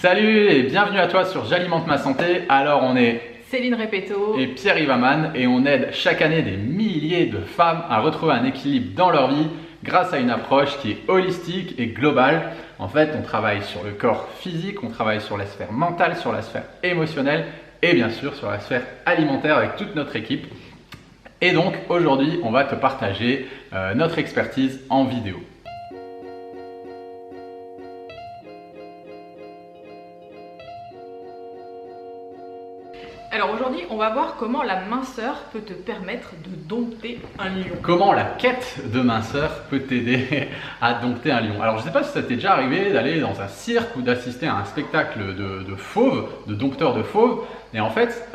Salut et bienvenue à toi sur J'alimente ma santé. Alors on est Céline Repetto et Pierre Ivaman et on aide chaque année des milliers de femmes à retrouver un équilibre dans leur vie grâce à une approche qui est holistique et globale. En fait, on travaille sur le corps physique, on travaille sur la sphère mentale, sur la sphère émotionnelle et bien sûr sur la sphère alimentaire avec toute notre équipe. Et donc aujourd'hui, on va te partager notre expertise en vidéo. Alors aujourd'hui, on va voir comment la minceur peut te permettre de dompter un lion. Comment la quête de minceur peut t'aider à dompter un lion. Alors je ne sais pas si ça t'est déjà arrivé d'aller dans un cirque ou d'assister à un spectacle de fauves, de dompteurs de fauves. Et en fait,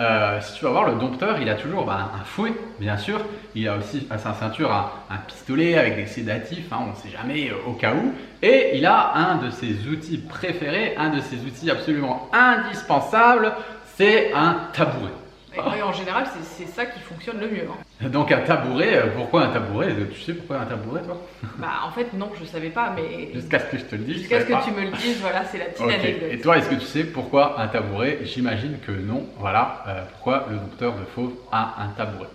si tu vas voir le dompteur, il a toujours un fouet, bien sûr. Il a aussi à sa ceinture un pistolet avec des sédatifs, on ne sait jamais au cas où. Et il a un de ses outils préférés, un de ses outils absolument indispensables, c'est un tabouret. Et en général, c'est ça qui fonctionne le mieux. Donc un tabouret, pourquoi un tabouret? Tu sais pourquoi un tabouret toi? En fait non, je savais pas, mais jusqu'à ce que je te le dise. Jusqu'à ce que tu me le dises, voilà, c'est la petite anecdote. Et toi, est-ce que tu sais pourquoi un tabouret? J'imagine que non. Voilà pourquoi le dompteur de fauves a un tabouret.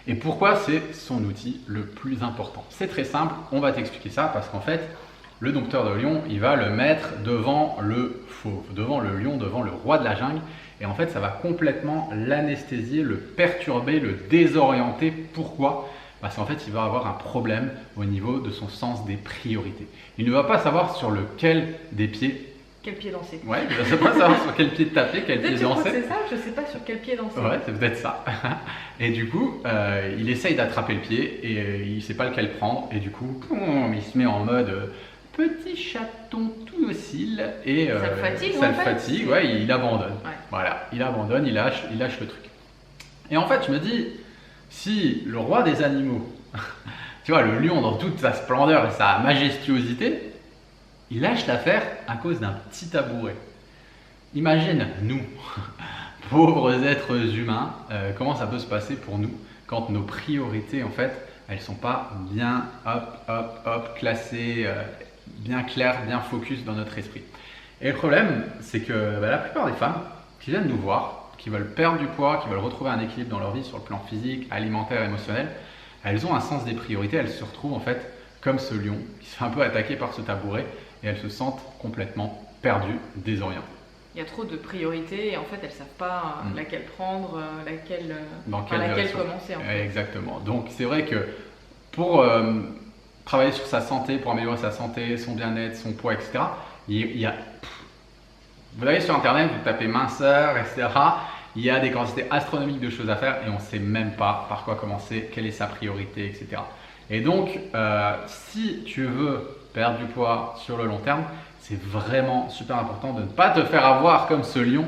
Et pourquoi c'est son outil le plus important? C'est très simple, on va t'expliquer ça parce qu'en fait, le dompteur de lion, il va le mettre devant le fauve, devant le lion, devant le roi de la jungle. Et en fait, ça va complètement l'anesthésier, le perturber, le désorienter. Pourquoi? Parce qu'en fait, il va avoir un problème au niveau de son sens des priorités. Il ne va pas savoir sur lequel des pieds. Quel pied danser? Ouais, il ne va pas savoir sur quel pied taper, quel pied danser. C'est ça, je ne sais pas sur quel pied danser. Ouais, c'est peut-être ça. Et du coup, il essaye d'attraper le pied et il ne sait pas lequel prendre. Et du coup, il se met en mode petit chaton tout docile et ça le fatigue, ouais, il abandonne. Ouais. Voilà, il abandonne, il lâche le truc. Et en fait, je me dis, si le roi des animaux, tu vois, le lion dans toute sa splendeur et sa majestuosité, il lâche l'affaire à cause d'un petit tabouret. Imagine, nous, pauvres êtres humains, comment ça peut se passer pour nous quand nos priorités, en fait, elles ne sont pas bien, classées, bien claires, bien focus dans notre esprit. Et le problème, c'est que la plupart des femmes qui viennent nous voir, qui veulent perdre du poids, qui veulent retrouver un équilibre dans leur vie sur le plan physique, alimentaire, émotionnel, elles ont un sens des priorités, elles se retrouvent en fait comme ce lion qui se fait un peu attaquer par ce tabouret et elles se sentent complètement perdues, désorientées. Il y a trop de priorités et en fait elles ne savent pas laquelle prendre, laquelle commencer. En fait. Exactement. Donc c'est vrai que pour travailler sur sa santé, pour améliorer sa santé, son bien-être, son poids, etc., vous allez sur internet, vous tapez minceur, etc. Il y a des quantités astronomiques de choses à faire et on ne sait même pas par quoi commencer, quelle est sa priorité, etc. Et donc, si tu veux perdre du poids sur le long terme, c'est vraiment super important de ne pas te faire avoir comme ce lion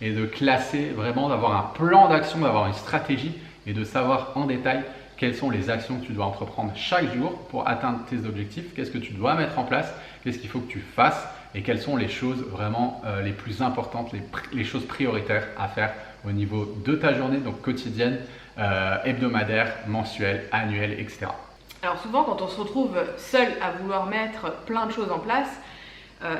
et de classer vraiment, d'avoir un plan d'action, d'avoir une stratégie et de savoir en détail quelles sont les actions que tu dois entreprendre chaque jour pour atteindre tes objectifs, qu'est-ce que tu dois mettre en place, qu'est-ce qu'il faut que tu fasses et quelles sont les choses vraiment les plus importantes, les choses prioritaires à faire au niveau de ta journée, donc quotidienne, hebdomadaire, mensuelle, annuelle, etc. Alors souvent quand on se retrouve seul à vouloir mettre plein de choses en place,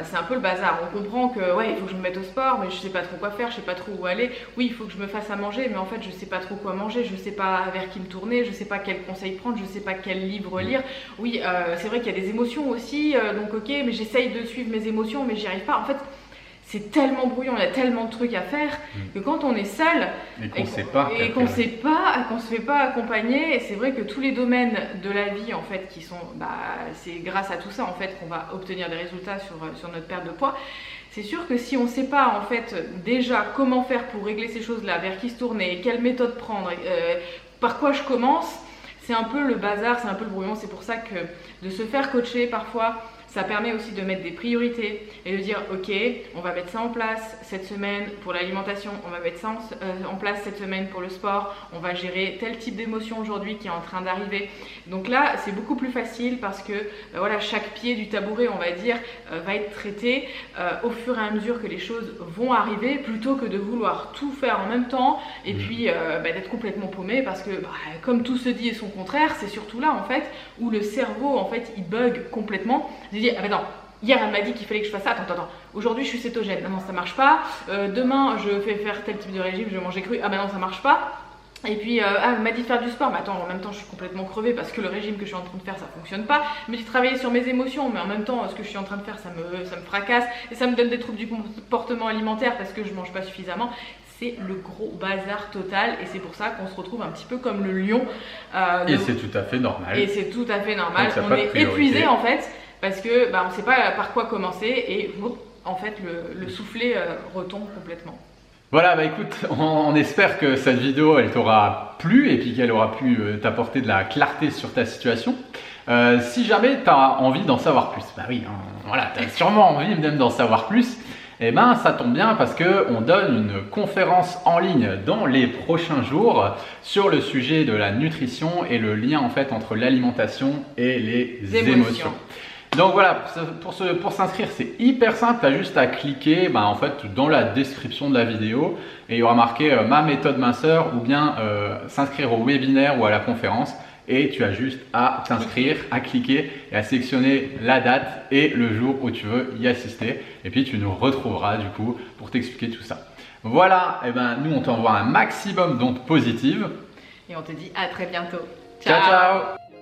c'est un peu le bazar. On comprend que il faut que je me mette au sport, mais je sais pas trop quoi faire, je sais pas trop où aller. Oui, il faut que je me fasse à manger, mais en fait je sais pas trop quoi manger, je sais pas vers qui me tourner, je sais pas quel conseil prendre, je sais pas quel livre lire. Oui, c'est vrai qu'il y a des émotions aussi, donc ok, mais j'essaye de suivre mes émotions, mais j'y arrive pas. En fait, c'est tellement brouillon, il y a tellement de trucs à faire que quand on est seul et qu'on ne se fait pas accompagner, et c'est vrai que tous les domaines de la vie en fait qui sont, c'est grâce à tout ça en fait qu'on va obtenir des résultats sur notre perte de poids. C'est sûr que si on ne sait pas en fait déjà comment faire pour régler ces choses-là, vers qui se tourner, quelle méthode prendre, par quoi je commence, c'est un peu le bazar, c'est un peu le brouillon. C'est pour ça que de se faire coacher parfois, ça permet aussi de mettre des priorités et de dire ok, on va mettre ça en place cette semaine pour l'alimentation, on va mettre ça en place cette semaine pour le sport, on va gérer tel type d'émotion aujourd'hui qui est en train d'arriver. Donc là, c'est beaucoup plus facile parce que chaque pied du tabouret, on va dire, va être traité au fur et à mesure que les choses vont arriver plutôt que de vouloir tout faire en même temps et puis d'être complètement paumé parce que comme tout se dit et son contraire, c'est surtout là en fait où le cerveau en fait il bug complètement. Je dis attends, Hier, elle m'a dit qu'il fallait que je fasse ça. Attends. Aujourd'hui, je suis cétogène. Non, ça marche pas. Demain, je fais faire tel type de régime, je vais manger cru. Ah, bah non, ça marche pas. Et puis, elle m'a dit de faire du sport, mais attends, en même temps, je suis complètement crevée parce que le régime que je suis en train de faire, ça fonctionne pas. Elle me dit de travailler sur mes émotions, mais en même temps, ce que je suis en train de faire, ça me fracasse et ça me donne des troubles du comportement alimentaire parce que je mange pas suffisamment. C'est le gros bazar total et c'est pour ça qu'on se retrouve un petit peu comme le lion. Et c'est tout à fait normal. Et c'est tout à fait normal. Donc, on est épuisé en fait parce que on ne sait pas par quoi commencer et en fait, le soufflet retombe complètement. Voilà, écoute, on espère que cette vidéo elle t'aura plu et puis qu'elle aura pu t'apporter de la clarté sur ta situation. Si jamais tu as envie d'en savoir plus, bah oui, voilà, tu as sûrement envie même d'en savoir plus, et ben ça tombe bien parce qu'on donne une conférence en ligne dans les prochains jours sur le sujet de la nutrition et le lien en fait entre l'alimentation et les émotions. Donc voilà, pour s'inscrire, c'est hyper simple, tu as juste à cliquer en fait, dans la description de la vidéo et il y aura marqué ma méthode minceur ou bien s'inscrire au webinaire ou à la conférence et tu as juste à t'inscrire, à cliquer et à sélectionner la date et le jour où tu veux y assister et puis tu nous retrouveras du coup pour t'expliquer tout ça. Voilà, et nous on t'envoie un maximum d'ondes positives et on te dit à très bientôt. Ciao ciao.